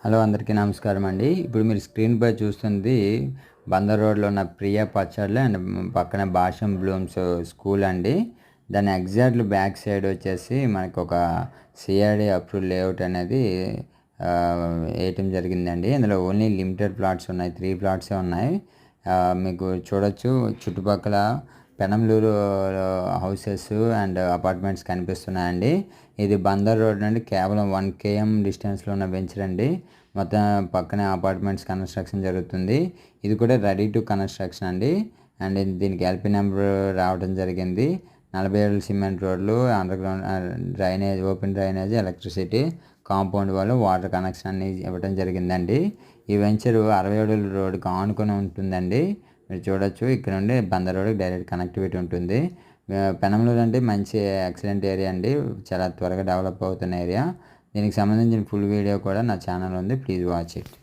Hello అందరికీ నమస్కారం అండి. ఇప్పుడు మీరు స్క్రీన్‌పై చూస్తుంది బందర్ రోడ్‌లో ఉన్న ప్రియా పచ్చళ్ళు అండ్ పక్కన భాషం బ్లూమ్స్ స్కూల్ అండి. దాని ఎగ్జాక్ట్‌లీ బ్యాక్ సైడ్ వచ్చేసి మనకొక సిఆర్‌డి అప్రూవ్డ్ లేఅవుట్ అనేది ఏయటం జరిగిందండి. ఇందులో ఓన్లీ లిమిటెడ్ ప్లాట్స్ ఉన్నాయి. 3 ప్లాట్సే ఉన్నాయి. మీకు చూడొచ్చు చుట్టుపక్కల పెనంలూరు హౌసెస్ అండ్ అపార్ట్మెంట్స్ కనిపిస్తున్నాయండి. ఇది బందర్ రోడ్ నుండి కేవలం 1 km డిస్టెన్స్‌లో ఉన్న వెంచర్ అండి. మొత్తం పక్కనే అపార్ట్మెంట్స్ కన్‌స్ట్రక్షన్ జరుగుతుంది. ఇది కూడా రెడీ టు కన్‌స్ట్రక్షన్ అండి. అండ్ దీనికి ఎల్‌పీ నెంబర్ రావడం జరిగింది. 40 అడుగుల సిమెంట్ రోడ్లు, underground drainage, open drainage, electricity, compound wall, water connection అన్నీ ఇవ్వడం జరిగిందండి. ఈ వెంచరు 60 అడుగుల రోడ్డుకి ఆనుకొని ఉంటుందండి. మీరు చూడొచ్చు ఇక్కడ నుండి బందర్ రోడ్డుకి డైరెక్ట్ కనెక్టివిటీ ఉంటుంది. పెనంలూరు అంటే మంచి ఎక్సలెంట్ ఏరియా అండి. చాలా త్వరగా డెవలప్ అవుతున్న ఏరియా. దీనికి సంబంధించిన ఫుల్ వీడియో కూడా నా ఛానల్ ఉంది. Please watch it.